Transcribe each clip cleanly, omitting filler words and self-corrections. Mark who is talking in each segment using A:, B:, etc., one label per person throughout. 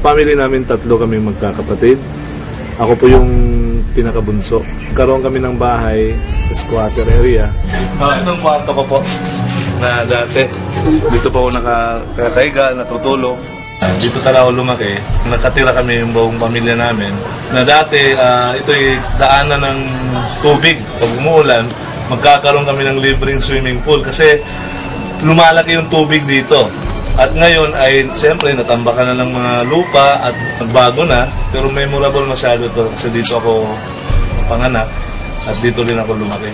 A: family namin, 3 kami magkakapatid. Ako po yung pinakabunso. Karoon kami ng bahay sa squatter area. Itong kwarto ko po na dati. Dito po ako nakakaiga, natutulog. Dito talaga ako lumaki. Nakatira kami yung buong pamilya namin. Na dati, ito'y daanan ng tubig. Pag umuulan, magkakaroon kami ng libreng swimming pool kasi lumalaki yung tubig dito. At ngayon ay siyempre natambakan na ng mga lupa at bago na, pero memorable masyado to kasi dito ako panganak at dito rin ako lumaki.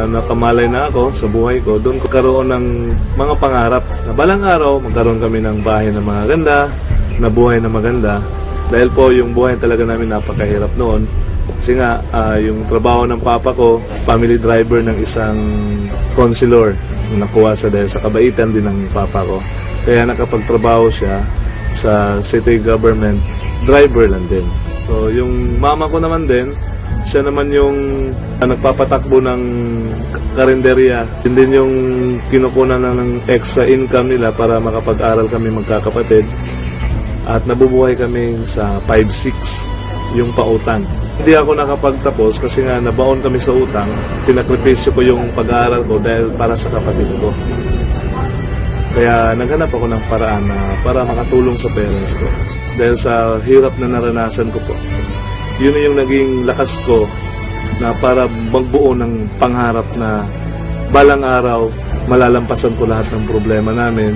A: Nakamalay na ako sa buhay ko, doon ko karoon ng mga pangarap na balang araw magkaroon kami ng bahay na maganda, na buhay na maganda. Dahil po yung buhay talaga namin napakahirap noon. Kasi nga, yung trabaho ng papa ko, family driver ng isang counselor. Nakuha sa dahil sa kabaitan din ng papa ko. Kaya nakapagtrabaho siya sa city government, driver lang din. So yung mama ko naman din, siya naman yung nagpapatakbo ng karinderya. Yun din yung kinukunan ng extra income nila para makapag-aral kami magkakapatid. At nabubuhay kami sa 5-6 yung pautang. Hindi ako nakapagtapos kasi nga nabaon kami sa utang. Tinakripisyo ko yung pag-aaral ko dahil para sa kapatid ko. Kaya naghanap ako ng paraan na para makatulong sa parents ko. Dahil sa hirap na naranasan ko po. Yun yung naging lakas ko na para magbuo ng pangarap na balang araw malalampasan ko lahat ng problema namin.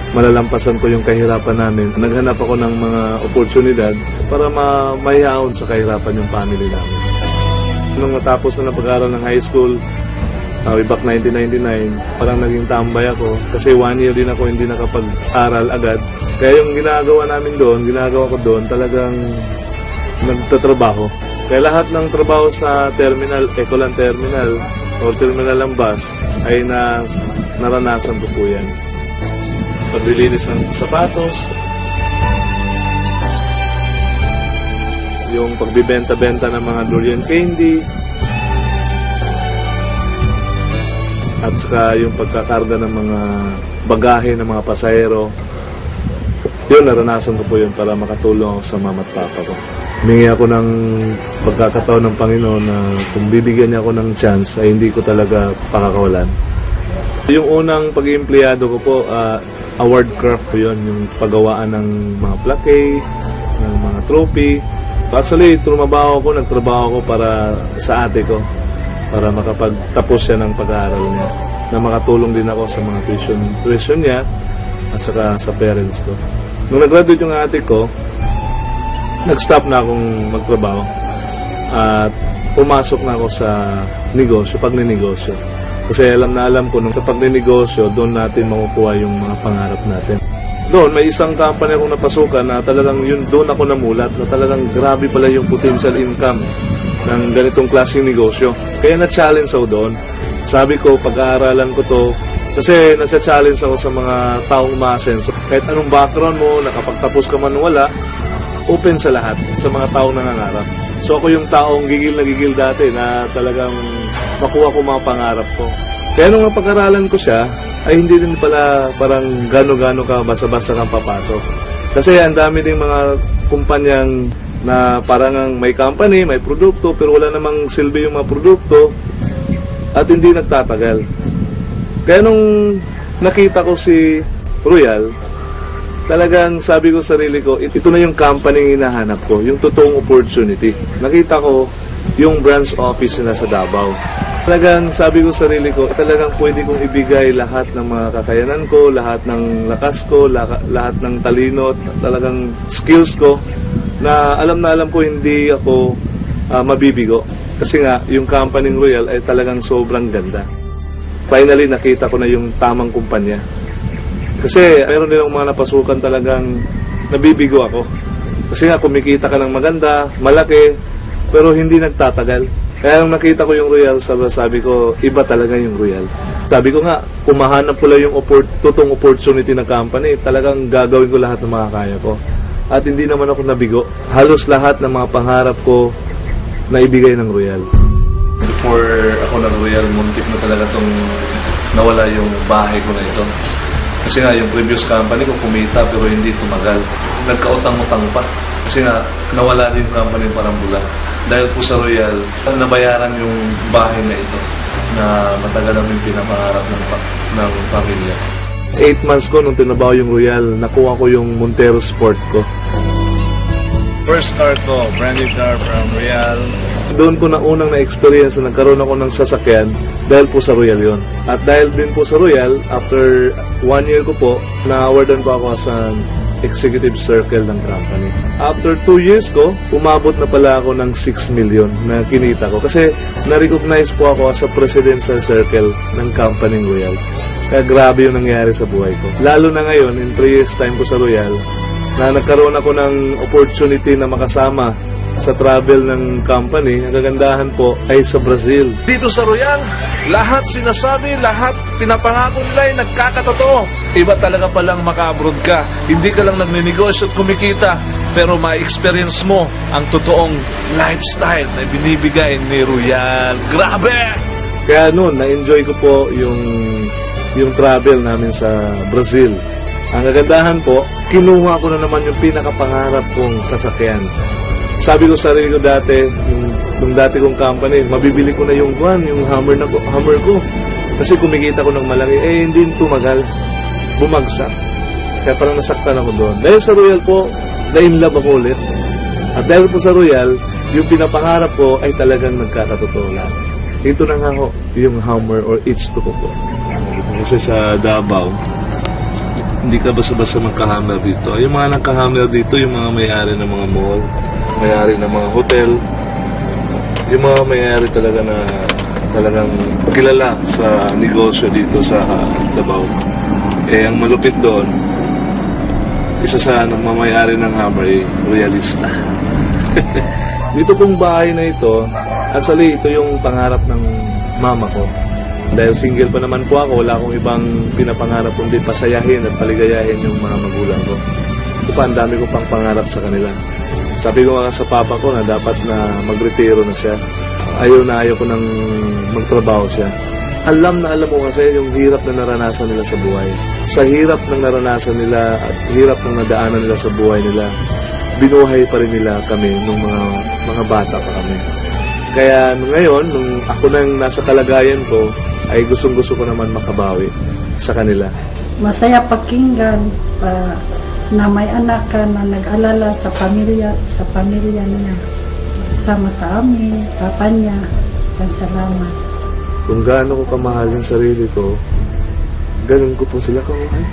A: Malalampasan ko yung kahirapan namin. Naghanap ako ng mga oportunidad para mahihaon sa kahirapan yung family namin. Nung natapos na pag-aaral ng high school, way back 1999, parang naging tambay ako. Kasi 1 year din ako hindi nakapag-aral agad. Kaya yung ginagawa ko doon, talagang nagtatrabaho. Kaya lahat ng trabaho sa terminal, Ecoland Terminal, o terminal ng bus, ay naranasan ko po yan. Paglilinis ng sapatos, yung pagbibenta-benta ng mga durian candy, at saka yung pagkakarga ng mga bagahe ng mga pasahero. Yun, naranasan ko po yun para makatulong ako sa mama at papa ko. Humingi ako ng pagkakataon ng Panginoon na kung bibigyan niya ako ng chance ay hindi ko talaga pakakawalan. Yung unang pag-iempleyado ko po, award craft po yun, yung paggawaan ng mga plaque, ng mga trophy. Actually, nagtrabaho ko para sa ate ko, para makapagtapos siya ng pag-aaral niya, na makatulong din ako sa mga tuition niya at saka sa parents ko. Nung nag-graduate yung ate ko, nag-stop na akong magtrabaho at pumasok na ako sa negosyo, pagninegosyo. Kasi alam ko nung sa pagninegosyo, doon natin makukuha yung mga pangarap natin. Doon, may isang company akong napasukan na talagang doon ako namulat, na talagang grabe pala yung potential income ng ganitong klaseng negosyo. Kaya na-challenge ako doon. Sabi ko, pag-aaralan ko to, kasi nasa-challenge ako sa mga taong umaasenso. Kahit anong background mo, nakapagtapos ka man wala, open sa lahat, sa mga taong nangangarap. So ako yung taong gigil na gigil dati na talagang makuha ko mga pangarap ko. Kaya nung napag-aralan ko siya, ay hindi din pala parang gano-gano ka basa-basa kang papasok. Kasi ang dami ding mga kumpanyang na parang may company, may produkto, pero wala namang silbi yung mga produkto at hindi nagtatagal. Kaya nung nakita ko si Royal, talagang sabi ko sa sarili ko, ito na yung company hinahanap ko, yung totoong opportunity. Nakita ko yung branch office nila sa Davao. Talagang sabi ko sa sarili ko, talagang pwede kong ibigay lahat ng mga kakayanan ko, lahat ng lakas ko, lahat ng talino, talagang skills ko, na alam ko hindi ako mabibigo. Kasi nga, yung company Royal ay talagang sobrang ganda. Finally, nakita ko na yung tamang kumpanya. Kasi mayroon nilang mga napasukan talagang nabibigo ako. Kasi nga, kumikita ka ng maganda, malaki, pero hindi nagtatagal. Kaya nung nakita ko yung Royal, sabi ko, iba talaga yung Royal. Sabi ko nga, kumahanap ko lang yung totoong opportunity na company, talagang gagawin ko lahat ng mga kaya ko. At hindi naman ako nabigo. Halos lahat ng mga pangarap ko na ibigay ng Royal. Before ako nag-Royal, muntik na talaga itong nawala yung bahay ko na ito. Kasi nga, yung previous company ko kumita pero hindi tumagal. Nagkautang-utang pa. Kasi nga, nawala din yung company parang bula. Dahil po sa Royal, nabayaran yung bahay na ito na matagal namin pinapangarap ng pamilya. 8 months ko nung tinabaho yung Royal, nakuha ko yung Montero Sport ko. First car ko, brand new car from Royal. Doon ko na unang na-experience na nagkaroon ako ng sasakyan dahil po sa Royal yon. At dahil din po sa Royal, after 1 year ko po, na-awardan po ako sa executive circle ng company. After 2 years ko, umabot na pala ako ng 6 million na kinita ko. Kasi na-recognize po ako sa presidential circle ng company Royal. Kaya grabe yung nangyari sa buhay ko. Lalo na ngayon, in 3 years time ko sa Royal, na nagkaroon ako ng opportunity na makasama sa travel ng company. Ang kagandahan po ay sa Brazil. Dito sa Royal, lahat sinasabi, lahat pinapangako nila ay nagkakatotoo. Iba talaga palang maka-abroad ka. Hindi ka lang nagninegosyo at kumikita, pero ma-experience mo ang totoong lifestyle na binibigay ni Royal. Grabe! Kaya noon, na-enjoy ko po yung travel namin sa Brazil. Ang kagandahan po, kinuha ko na naman yung pinakapangarap kong sasakyan. Sabi ko sa sarili ko dati, nung dati kong company, mabibili ko na yung Hummer ko. Kasi kumikita ko ng malaki, hindi tumagal. Bumagsak. Kaya parang nasaktan ako doon. Dahil sa Royal po, na-in love ako ulit. At dahil po sa Royal, yung pinapangarap ko ay talagang nagkakatotoo lang. Ito na nga ho, yung Hummer or H2 ko po. Kasi sa Davao, hindi ka basta-basta magka-hammer dito. Yung mga nagka-hammer dito, yung mga may-ari ng mga mall, may-ari ng mga hotel, yung mga may-ari talaga na talagang kilala sa negosyo dito sa Davao. Ang malupit doon, isa sa may-ari ng hammer ay royalista. Dito pong bahay na ito, actually ito yung pangarap ng mama ko. Dahil single pa naman po ako, wala akong ibang pinapangarap kundi pasayahin at paligayahin yung mga magulang ko. Ito pa, ang dami ko pang pangarap sa kanila. Sabi ko nga sa papa ko na dapat na magretiro na siya. Ayaw ko nang magtrabaho siya. Alam na alam ko kasi yung hirap na naranasan nila sa buhay. Sa hirap ng naranasan nila at hirap ng nadaanan nila sa buhay nila, binuhay pa rin nila kami nung mga bata pa kami. Kaya ngayon, nung ako nang nasa kalagayan ko, ay gustong-gusto ko naman makabawi sa kanila.
B: Masaya pakinggan na may anak ka na nag-alala sa pamilya niya. Sama sa amin, papa niya, at salamat.
A: Kung gaano ko kamahal yung sarili ko, ganun ko po sila kamahal.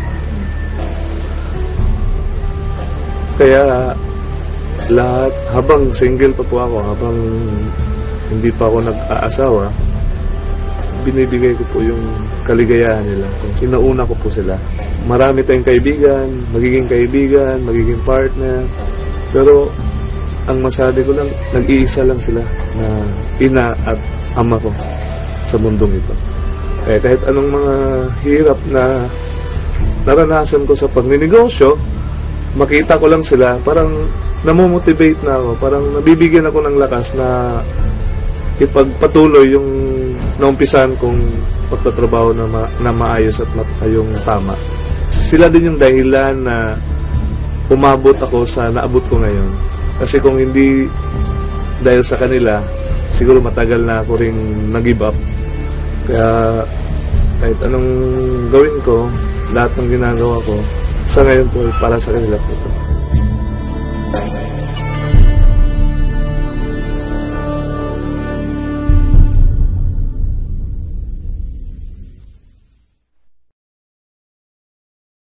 A: Kaya lahat, habang single pa po ako, habang hindi pa ako nag-aasawa, binibigay ko po yung kaligayahan nila. Inauna ko po sila. Marami tayong kaibigan, magiging partner. Pero ang masabi ko lang, nag-iisa lang sila na ina at ama ko sa mundong ito. Kaya kahit anong mga hirap na naranasan ko sa pagninegosyo, makita ko lang sila, parang namomotivate na ako, parang nabibigyan ako ng lakas na ipagpatuloy yung naumpisan kong pagtatrabaho na maayos at yung tama. Sila din yung dahilan na umabot ako sa naabot ko ngayon. Kasi kung hindi dahil sa kanila, siguro matagal na ako ring nag-give up. Kaya kahit anong gawin ko, lahat ng ginagawa ko, sa ngayon po para sa kanila po.